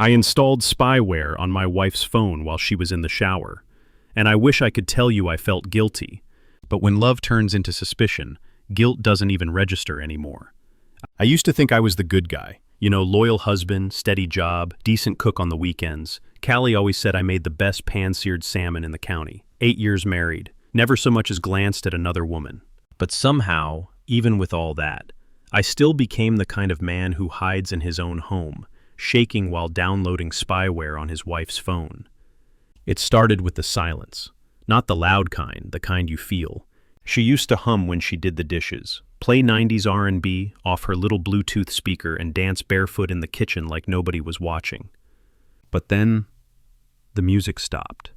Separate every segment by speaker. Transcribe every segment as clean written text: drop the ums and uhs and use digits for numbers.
Speaker 1: I installed spyware on my wife's phone while she was in the shower, and I wish I could tell you I felt guilty, but when love turns into suspicion, guilt doesn't even register anymore. I used to think I was the good guy, loyal husband, steady job, decent cook on the weekends. Callie always said I made the best pan-seared salmon in the county. 8 years married, never so much as glanced at another woman. But somehow, even with all that, I still became the kind of man who hides in his own home, shaking while downloading spyware on his wife's phone. It started with the silence, not the loud kind, the kind you feel. She used to hum when she did the dishes, play 90s R&B off her little Bluetooth speaker and dance barefoot in the kitchen like nobody was watching. But then, the music stopped.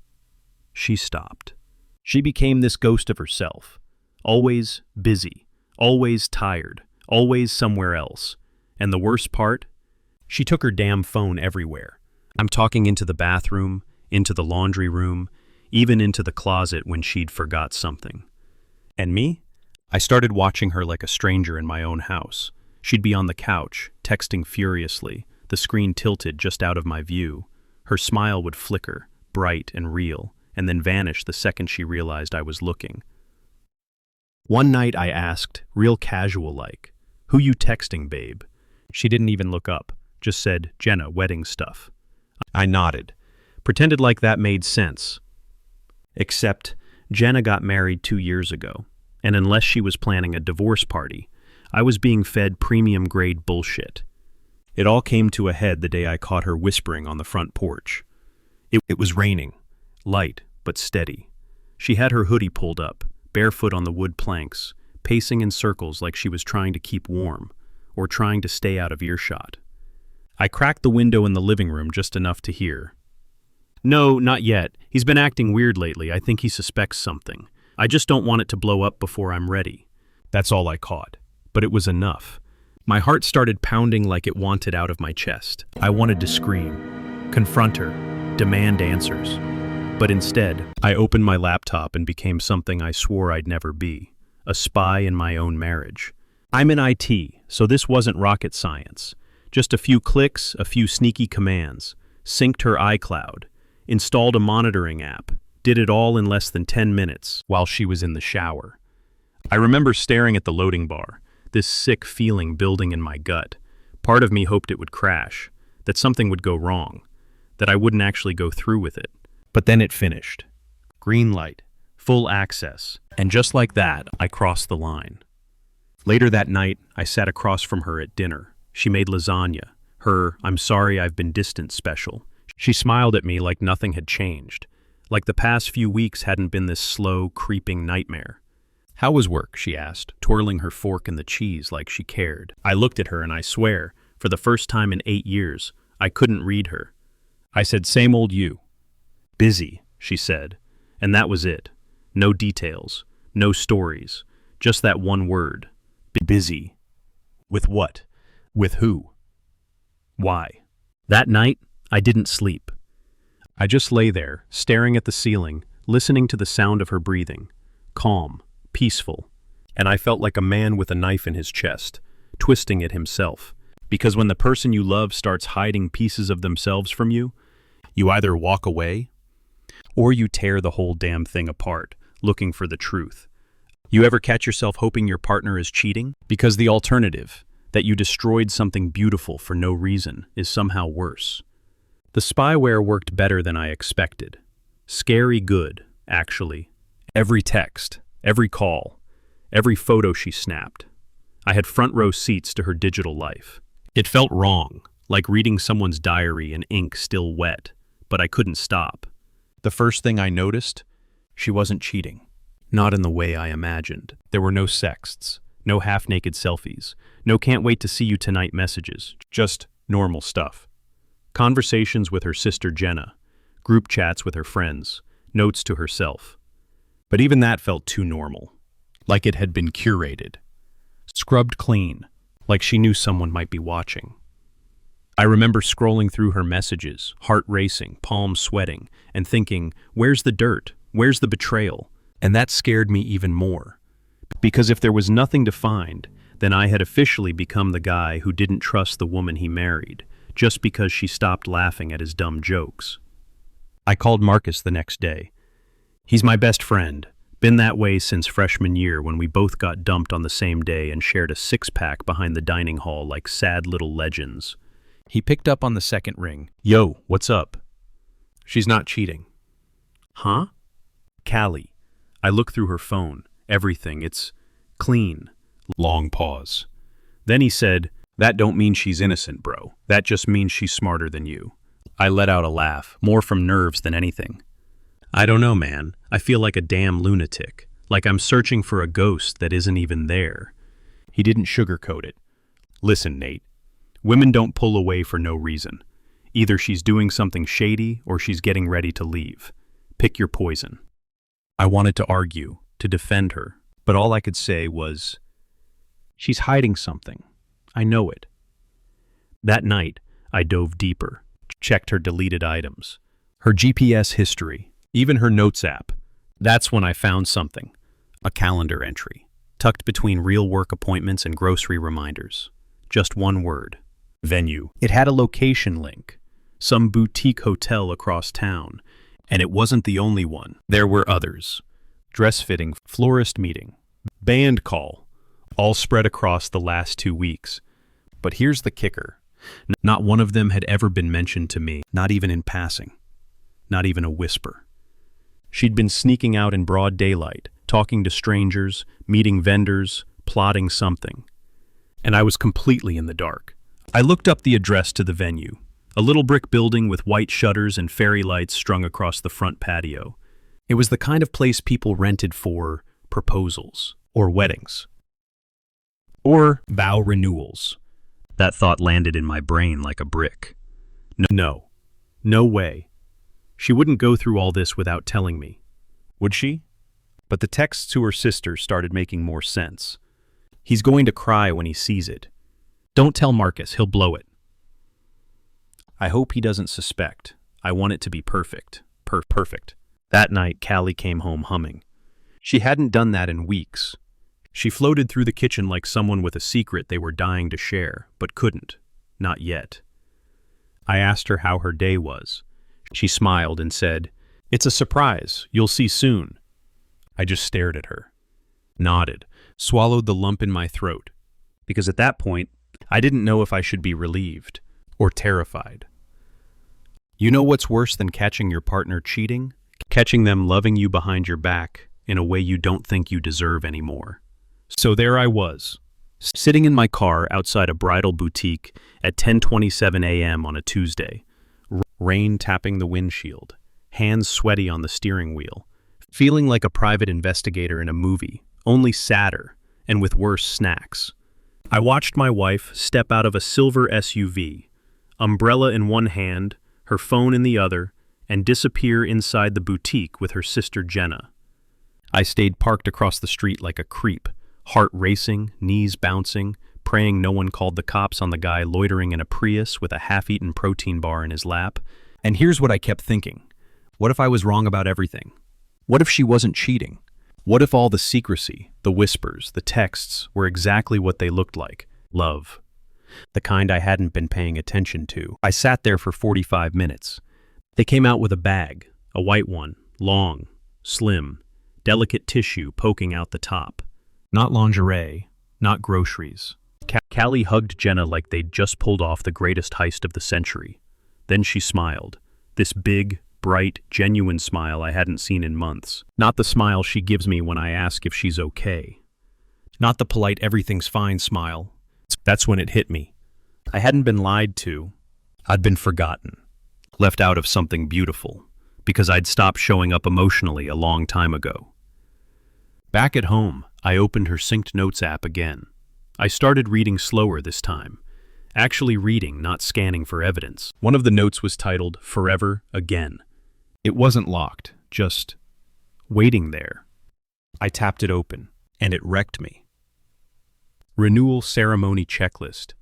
Speaker 1: She stopped. She became this ghost of herself, always busy, always tired, always somewhere else. And the worst part? She took her damn phone everywhere. I'm talking into the bathroom, into the laundry room, even into the closet when she'd forgot something. And me? I started watching her like a stranger in my own house. She'd be on the couch, texting furiously, the screen tilted just out of my view. Her smile would flicker, bright and real, and then vanish the second she realized I was looking. One night I asked, real casual-like, "Who you texting, babe?" She didn't even look up, just said, "Jenna, wedding stuff." I nodded, pretended like that made sense. Except, Jenna got married 2 years ago, and unless she was planning a divorce party, I was being fed premium-grade bullshit. It all came to a head the day I caught her whispering on the front porch. It was raining, light but steady. She had her hoodie pulled up, barefoot on the wood planks, pacing in circles like she was trying to keep warm, or trying to stay out of earshot. I cracked the window in the living room just enough to hear. "No, not yet. He's been acting weird lately. I think he suspects something. I just don't want it to blow up before I'm ready." That's all I caught. But it was enough. My heart started pounding like it wanted out of my chest. I wanted to scream, confront her, demand answers. But instead, I opened my laptop and became something I swore I'd never be, a spy in my own marriage. I'm in IT, so this wasn't rocket science. Just a few clicks, a few sneaky commands, synced her iCloud, installed a monitoring app, did it all in less than 10 minutes while she was in the shower. I remember staring at the loading bar, this sick feeling building in my gut. Part of me hoped it would crash, that something would go wrong, that I wouldn't actually go through with it. But then it finished. Green light, full access, and just like that, I crossed the line. Later that night, I sat across from her at dinner. She made lasagna, her "I'm sorry I've been distant" special. She smiled at me like nothing had changed, like the past few weeks hadn't been this slow, creeping nightmare. "How was work?" she asked, twirling her fork in the cheese like she cared. I looked at her and I swear, for the first time in 8 years, I couldn't read her. I said, "Same old you." "Busy," she said, and that was it. No details, no stories, just that one word. Busy. With what? With who? Why? That night, I didn't sleep. I just lay there, staring at the ceiling, listening to the sound of her breathing. Calm, peaceful, and I felt like a man with a knife in his chest, twisting it himself. Because when the person you love starts hiding pieces of themselves from you, you either walk away, or you tear the whole damn thing apart, looking for the truth. You ever catch yourself hoping your partner is cheating? Because the alternative, that you destroyed something beautiful for no reason, is somehow worse. The spyware worked better than I expected. Scary good, actually. Every text, every call, every photo she snapped. I had front row seats to her digital life. It felt wrong, like reading someone's diary in ink still wet, but I couldn't stop. The first thing I noticed, she wasn't cheating. Not in the way I imagined. There were no sexts, no half-naked selfies, no "can't wait to see you tonight" messages, just normal stuff. Conversations with her sister Jenna, group chats with her friends, notes to herself. But even that felt too normal, like it had been curated, scrubbed clean, like she knew someone might be watching. I remember scrolling through her messages, heart racing, palms sweating, and thinking, where's the dirt? Where's the betrayal? And that scared me even more. Because if there was nothing to find, then I had officially become the guy who didn't trust the woman he married, just because she stopped laughing at his dumb jokes. I called Marcus the next day. He's my best friend. Been that way since freshman year when we both got dumped on the same day and shared a six-pack behind the dining hall like sad little legends. He picked up on the second ring. Yo, what's up? She's not cheating. Huh? Callie. I look through her phone. Everything. It's clean. Long pause. Then he said, that don't mean she's innocent, bro. That just means she's smarter than you. I let out a laugh, more from nerves than anything. I don't know, man. I feel like a damn lunatic. Like I'm searching for a ghost that isn't even there. He didn't sugarcoat it. Listen, Nate. Women don't pull away for no reason. Either she's doing something shady or she's getting ready to leave. Pick your poison. I wanted to argue, to defend her, but all I could say was, she's hiding something. I know it. That night, I dove deeper, checked her deleted items, her GPS history, even her notes app. That's when I found something, a calendar entry, tucked between real work appointments and grocery reminders. Just one word, venue. It had a location link, some boutique hotel across town, and it wasn't the only one. There were others. Dress fitting, florist meeting, band call, all spread across the last 2 weeks. But here's the kicker. Not one of them had ever been mentioned to me, not even in passing, not even a whisper. She'd been sneaking out in broad daylight, talking to strangers, meeting vendors, plotting something. And I was completely in the dark. I looked up the address to the venue, a little brick building with white shutters and fairy lights strung across the front patio. It was the kind of place people rented for proposals, or weddings, or vow renewals. That thought landed in my brain like a brick. No way. She wouldn't go through all this without telling me. Would she? But the texts to her sister started making more sense. He's going to cry when he sees it. Don't tell Marcus, he'll blow it. I hope he doesn't suspect. I want it to be perfect. Perfect. That night, Callie came home humming. She hadn't done that in weeks. She floated through the kitchen like someone with a secret they were dying to share, but couldn't. Not yet. I asked her how her day was. She smiled and said, "It's a surprise. You'll see soon." I just stared at her, nodded, swallowed the lump in my throat, because at that point, I didn't know if I should be relieved or terrified. You know what's worse than catching your partner cheating? Catching them loving you behind your back in a way you don't think you deserve anymore. So there I was, sitting in my car outside a bridal boutique at 10:27 a.m. on a Tuesday, rain tapping the windshield, hands sweaty on the steering wheel, feeling like a private investigator in a movie, only sadder and with worse snacks. I watched my wife step out of a silver SUV, umbrella in one hand, her phone in the other, and disappear inside the boutique with her sister Jenna. I stayed parked across the street like a creep, heart racing, knees bouncing, praying no one called the cops on the guy loitering in a Prius with a half-eaten protein bar in his lap. And here's what I kept thinking. What if I was wrong about everything? What if she wasn't cheating? What if all the secrecy, the whispers, the texts were exactly what they looked like? Love. The kind I hadn't been paying attention to. I sat there for 45 minutes. They came out with a bag, a white one, long, slim, delicate tissue poking out the top. Not lingerie, not groceries. Callie hugged Jenna like they'd just pulled off the greatest heist of the century. Then she smiled. This big, bright, genuine smile I hadn't seen in months. Not the smile she gives me when I ask if she's okay. Not the polite everything's fine smile. That's when it hit me. I hadn't been lied to. I'd been forgotten. Left out of something beautiful. Because I'd stopped showing up emotionally a long time ago. Back at home, I opened her synced notes app again. I started reading slower this time. Actually reading, not scanning for evidence. One of the notes was titled, "Forever Again." It wasn't locked, just waiting there. I tapped it open, and it wrecked me. Renewal ceremony checklist.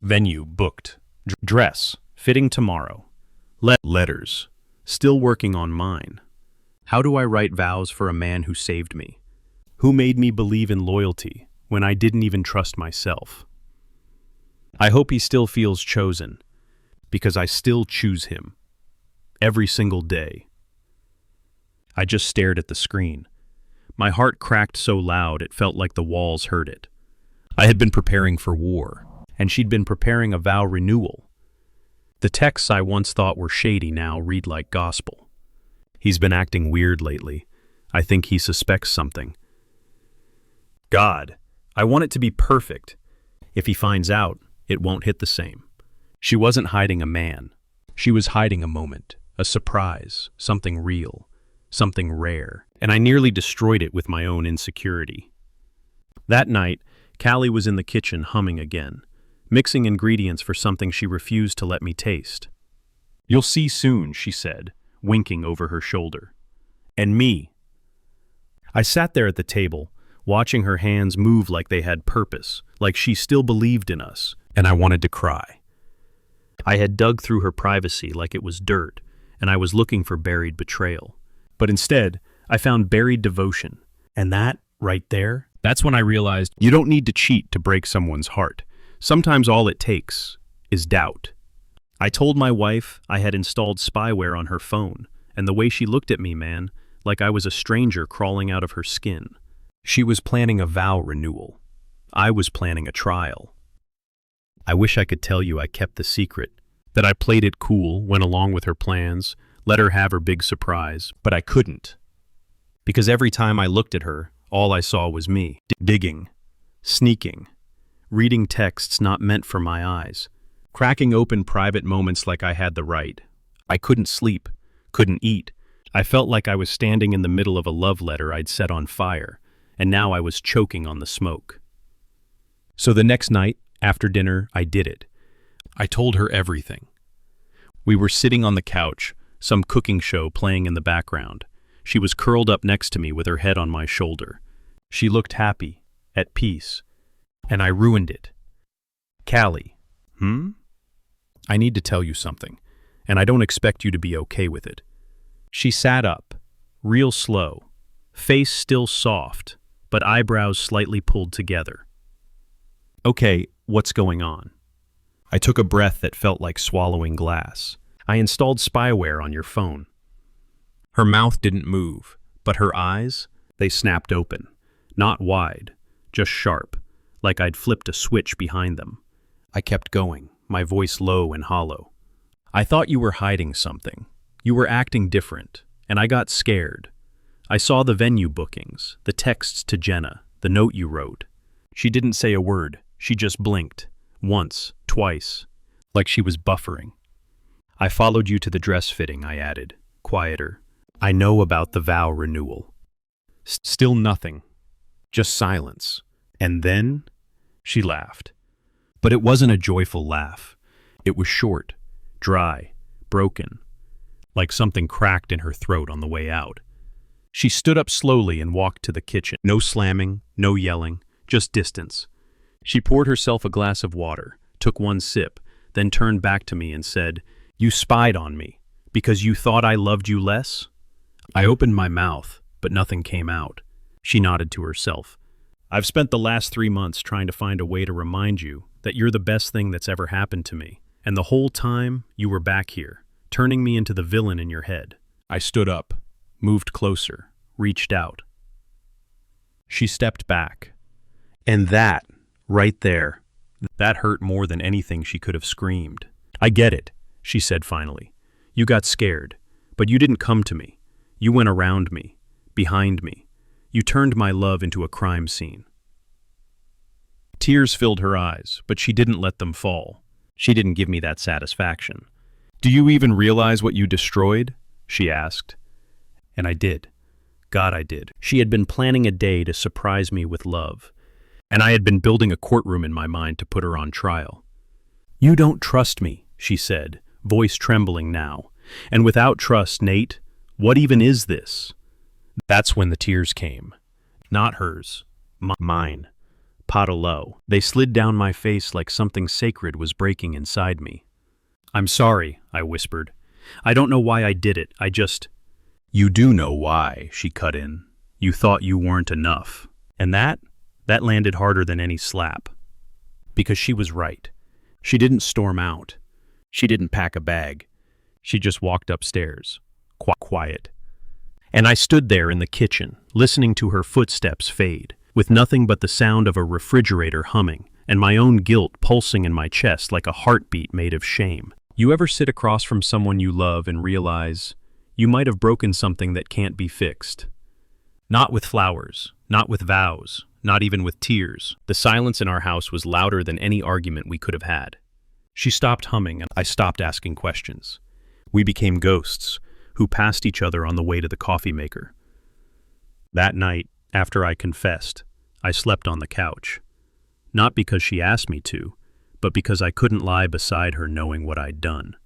Speaker 1: Venue booked. Dress fitting tomorrow. Letters. Still working on mine. How do I write vows for a man who saved me? Who made me believe in loyalty when I didn't even trust myself? I hope he still feels chosen. because I still choose him. Every single day. I just stared at the screen. My heart cracked so loud it felt like the walls heard it. I had been preparing for war, and she'd been preparing a vow renewal. The texts I once thought were shady now read like gospel. He's been acting weird lately. I think he suspects something. God, I want it to be perfect. If he finds out, it won't hit the same. She wasn't hiding a man. She was hiding a moment, a surprise, something real, something rare, and I nearly destroyed it with my own insecurity. That night, Callie was in the kitchen humming again, mixing ingredients for something she refused to let me taste. "You'll see soon," she said, winking over her shoulder. "And me." I sat there at the table, watching her hands move like they had purpose, like she still believed in us, and I wanted to cry. I had dug through her privacy like it was dirt, and I was looking for buried betrayal. But instead, I found buried devotion. And that, right there, that's when I realized you don't need to cheat to break someone's heart. Sometimes all it takes is doubt. I told my wife I had installed spyware on her phone, and the way she looked at me, man, like I was a stranger crawling out of her skin. She was planning a vow renewal. I was planning a trial. I wish I could tell you I kept the secret, that I played it cool, went along with her plans, let her have her big surprise, but I couldn't. Because every time I looked at her, all I saw was me, digging, sneaking, reading texts not meant for my eyes, cracking open private moments like I had the right. I couldn't sleep, couldn't eat. I felt like I was standing in the middle of a love letter I'd set on fire, and now I was choking on the smoke. So the next night, after dinner, I did it. I told her everything. We were sitting on the couch, some cooking show playing in the background. She was curled up next to me with her head on my shoulder. She looked happy, at peace, and I ruined it. "Callie, I need to tell you something, and I don't expect you to be okay with it." She sat up, real slow, face still soft, but eyebrows slightly pulled together. "Okay, what's going on?" I took a breath that felt like swallowing glass. "I installed spyware on your phone." Her mouth didn't move, but her eyes, they snapped open. Not wide, just sharp, like I'd flipped a switch behind them. I kept going, my voice low and hollow. "I thought you were hiding something. You were acting different, and I got scared. I saw the venue bookings, the texts to Jenna, the note you wrote." She didn't say a word, she just blinked. Once, twice, like she was buffering. "I followed you to the dress fitting," I added, quieter. "I know about the vow renewal." Still nothing, just silence. And then, she laughed. But it wasn't a joyful laugh. It was short, dry, broken, like something cracked in her throat on the way out. She stood up slowly and walked to the kitchen. No slamming, no yelling, just distance. She poured herself a glass of water, took one sip, then turned back to me and said, "You spied on me, because you thought I loved you less?" I opened my mouth, but nothing came out. She nodded to herself. "I've spent the last 3 months trying to find a way to remind you that you're the best thing that's ever happened to me. And the whole time, you were back here, turning me into the villain in your head." I stood up, moved closer, reached out. She stepped back. And that, right there, that hurt more than anything she could have screamed. "I get it," she said finally. "You got scared, but you didn't come to me. You went around me, behind me. You turned my love into a crime scene." Tears filled her eyes, but she didn't let them fall. She didn't give me that satisfaction. "Do you even realize what you destroyed?" she asked. And I did. God, I did. She had been planning a day to surprise me with love, and I had been building a courtroom in my mind to put her on trial. "You don't trust me," she said, voice trembling now. "And without trust, Nate, what even is this?" That's when the tears came. Not hers. Mine. Potolo. They slid down my face like something sacred was breaking inside me. "I'm sorry," I whispered. "I don't know why I did it. I just—" "You do know why," she cut in. "You thought you weren't enough." And that landed harder than any slap. Because she was right. She didn't storm out. She didn't pack a bag. She just walked upstairs. Quiet. And I stood there in the kitchen, listening to her footsteps fade, with nothing but the sound of a refrigerator humming, and my own guilt pulsing in my chest like a heartbeat made of shame. You ever sit across from someone you love and realize you might have broken something that can't be fixed? Not with flowers, not with vows, not even with tears. The silence in our house was louder than any argument we could have had. She stopped humming, and I stopped asking questions. We became ghosts who passed each other on the way to the coffee maker. That night, after I confessed, I slept on the couch. Not because she asked me to, but because I couldn't lie beside her knowing what I'd done.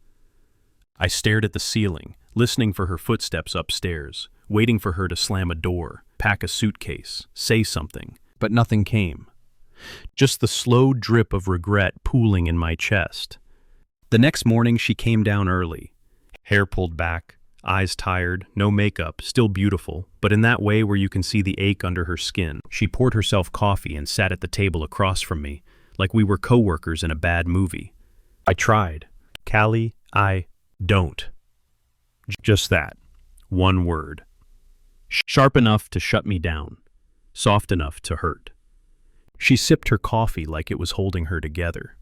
Speaker 1: I stared at the ceiling, listening for her footsteps upstairs, waiting for her to slam a door, pack a suitcase, say something, but nothing came. Just the slow drip of regret pooling in my chest. The next morning she came down early, hair pulled back, eyes tired, no makeup, still beautiful, but in that way where you can see the ache under her skin. She poured herself coffee and sat at the table across from me, like we were co-workers in a bad movie. I tried. Callie, I don't. Just that. One word. Sharp enough to shut me down. Soft enough to hurt. She sipped her coffee like it was holding her together.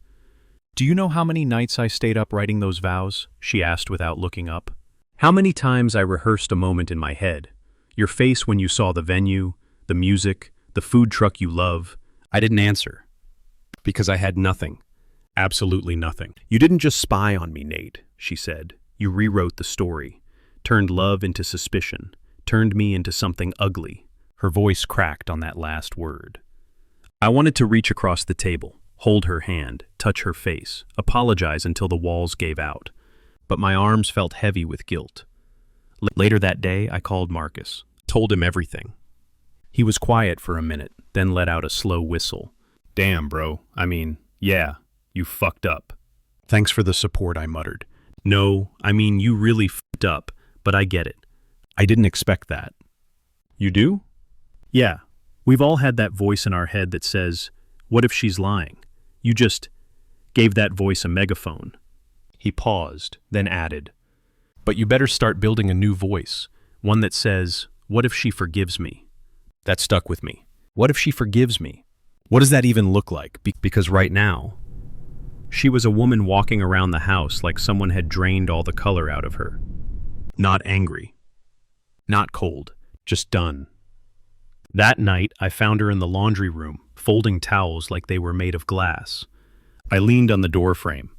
Speaker 1: Do you know how many nights I stayed up writing those vows? She asked without looking up. How many times I rehearsed a moment in my head. Your face when you saw the venue, the music, the food truck you love. I didn't answer. Because I had nothing. Absolutely nothing. You didn't just spy on me, Nate, she said. You rewrote the story. Turned love into suspicion. Turned me into something ugly. Her voice cracked on that last word. I wanted to reach across the table, hold her hand, touch her face, apologize until the walls gave out. But my arms felt heavy with guilt. Later that day, I called Marcus, told him everything. He was quiet for a minute, then let out a slow whistle. Damn, bro. Yeah, you fucked up. Thanks for the support, I muttered. No, you really fucked up, but I get it. I didn't expect that. You do? Yeah. We've all had that voice in our head that says, what if she's lying? You just gave that voice a megaphone. He paused, then added, but you better start building a new voice, one that says, what if she forgives me? That stuck with me. What if she forgives me? What does that even look like? Because right now, she was a woman walking around the house like someone had drained all the color out of her. Not angry. Not cold. Just done. That night, I found her in the laundry room, folding towels like they were made of glass. I leaned on the doorframe.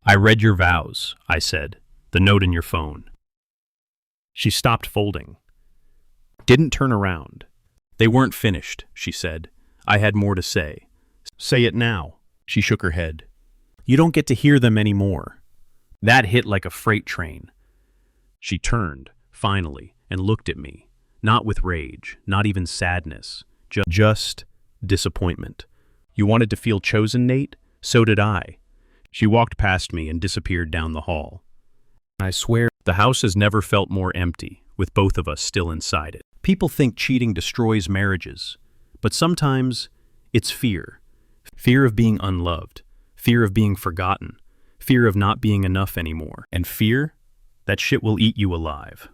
Speaker 1: I read your vows, I said, the note in your phone. She stopped folding. Didn't turn around. They weren't finished, she said. I had more to say. Say it now. She shook her head. You don't get to hear them anymore. That hit like a freight train. She turned, finally, and looked at me. Not with rage, not even sadness. Just disappointment. You wanted to feel chosen, Nate? So did I. She walked past me and disappeared down the hall. I swear, the house has never felt more empty, with both of us still inside it. People think cheating destroys marriages, but sometimes it's fear. Fear of being unloved, fear of being forgotten, fear of not being enough anymore. And fear? That shit will eat you alive.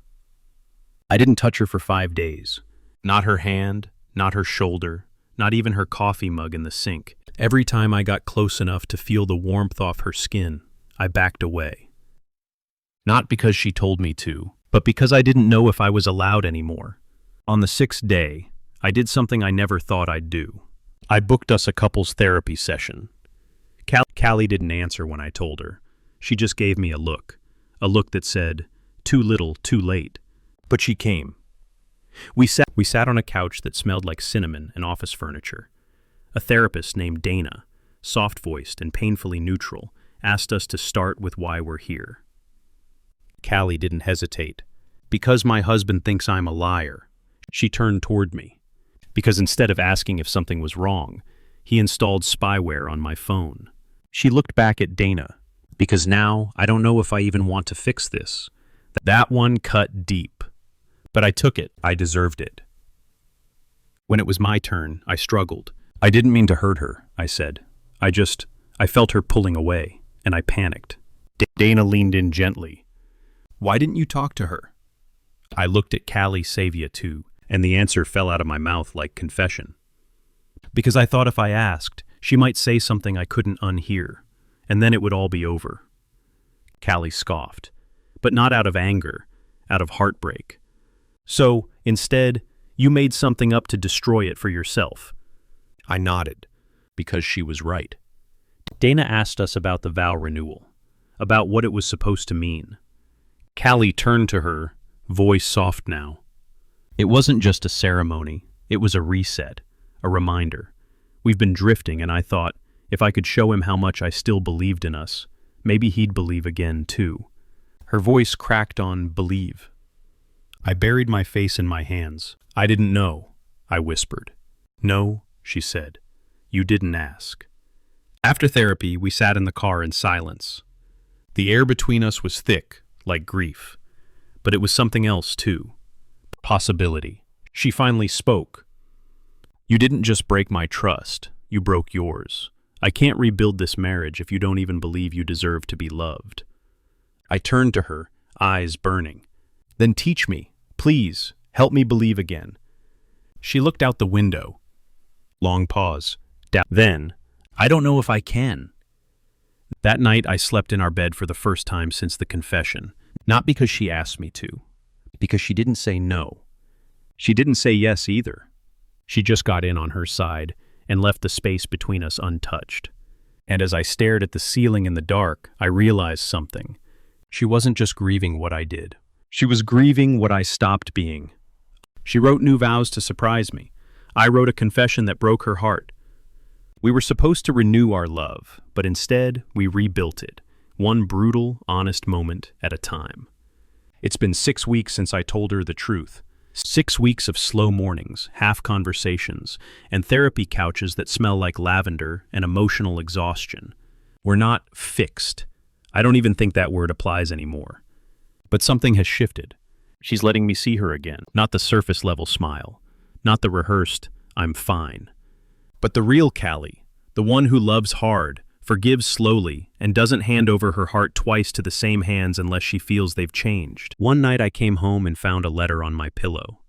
Speaker 1: I didn't touch her for 5 days. Not her hand, not her shoulder, not even her coffee mug in the sink. Every time I got close enough to feel the warmth off her skin, I backed away. Not because she told me to, but because I didn't know if I was allowed anymore. On the 6th day, I did something I never thought I'd do. I booked us a couples therapy session. Callie didn't answer when I told her. She just gave me a look that said, too little, too late. But she came. We sat on a couch that smelled like cinnamon and office furniture. A therapist named Dana, soft-voiced and painfully neutral, asked us to start with why we're here. Callie didn't hesitate. Because my husband thinks I'm a liar. She turned toward me. Because instead of asking if something was wrong, he installed spyware on my phone. She looked back at Dana. Because now, I don't know if I even want to fix this. That one cut deep. But I took it. I deserved it. When it was my turn, I struggled. I didn't mean to hurt her, I said. I felt her pulling away, and I panicked. Dana leaned in gently. Why didn't you talk to her? I looked at Callie Savia too, and the answer fell out of my mouth like confession. Because I thought if I asked, she might say something I couldn't unhear, and then it would all be over. Callie scoffed, but not out of anger, out of heartbreak. So, instead, you made something up to destroy it for yourself. I nodded, because she was right. Dana asked us about the vow renewal, about what it was supposed to mean. Callie turned to her, voice soft now. It wasn't just a ceremony, it was a reset, a reminder. We've been drifting, and I thought, if I could show him how much I still believed in us, maybe he'd believe again, too. Her voice cracked on believe. I buried my face in my hands. I didn't know, I whispered. No, she said. You didn't ask. After therapy, we sat in the car in silence. The air between us was thick, like grief. But it was something else, too. Possibility. She finally spoke. You didn't just break my trust, you broke yours. I can't rebuild this marriage if you don't even believe you deserve to be loved. I turned to her, eyes burning. Then teach me, please, help me believe again. She looked out the window. Long pause. Then, I don't know if I can. That night I slept in our bed for the first time since the confession, not because she asked me to, because she didn't say no. She didn't say yes either. She just got in on her side and left the space between us untouched. And as I stared at the ceiling in the dark, I realized something. She wasn't just grieving what I did. She was grieving what I stopped being. She wrote new vows to surprise me. I wrote a confession that broke her heart. We were supposed to renew our love, but instead we rebuilt it, one brutal, honest moment at a time. It's been 6 weeks since I told her the truth. 6 weeks of slow mornings, half conversations, and therapy couches that smell like lavender and emotional exhaustion. We're not fixed. I don't even think that word applies anymore. But something has shifted. She's letting me see her again, not the surface-level smile, not the rehearsed, I'm fine. But the real Callie, the one who loves hard, forgives slowly, and doesn't hand over her heart twice to the same hands unless she feels they've changed. One night I came home and found a letter on my pillow.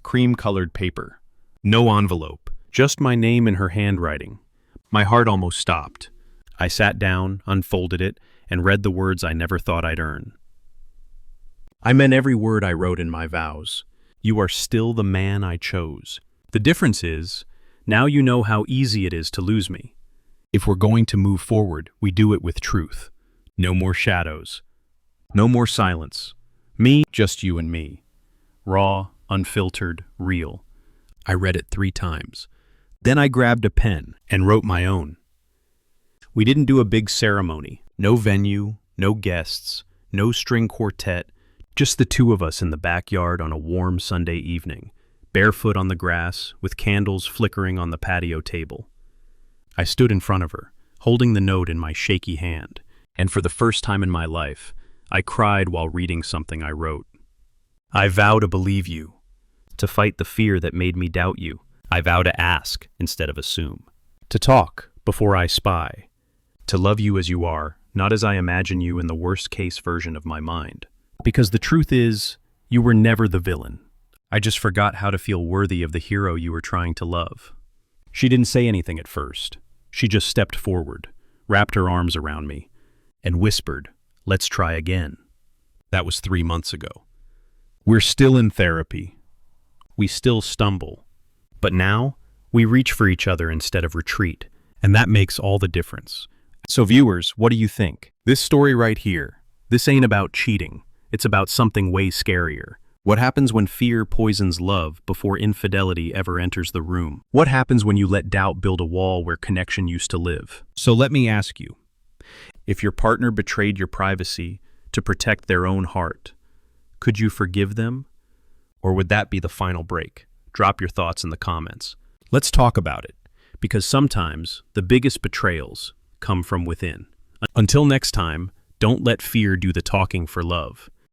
Speaker 1: Cream-colored paper. No envelope, just my name in her handwriting. My heart almost stopped. I sat down, unfolded it, and read the words I never thought I'd earn. I meant every word I wrote in my vows. You are still the man I chose. The difference is, now you know how easy it is to lose me. If we're going to move forward, we do it with truth. No more shadows. No more silence. Me, just you and me. Raw, unfiltered, real. I read it 3 times. Then I grabbed a pen and wrote my own. We didn't do a big ceremony. No venue, no guests, no string quartet, just the 2 of us in the backyard on a warm Sunday evening, barefoot on the grass, with candles flickering on the patio table. I stood in front of her, holding the note in my shaky hand, and for the first time in my life, I cried while reading something I wrote. I vow to believe you, to fight the fear that made me doubt you. I vow to ask instead of assume, to talk before I spy, to love you as you are, not as I imagine you in the worst-case version of my mind. Because the truth is, you were never the villain. I just forgot how to feel worthy of the hero you were trying to love. She didn't say anything at first. She just stepped forward, wrapped her arms around me, and whispered, "Let's try again." That was 3 months ago. We're still in therapy. We still stumble. But now, we reach for each other instead of retreat, and that makes all the difference. So viewers, what do you think? This story right here, this ain't about cheating. It's about something way scarier. What happens when fear poisons love before infidelity ever enters the room? What happens when you let doubt build a wall where connection used to live? So let me ask you, if your partner betrayed your privacy to protect their own heart, could you forgive them? Or would that be the final break? Drop your thoughts in the comments. Let's talk about it, because sometimes the biggest betrayals come from within. Until next time, don't let fear do the talking for love.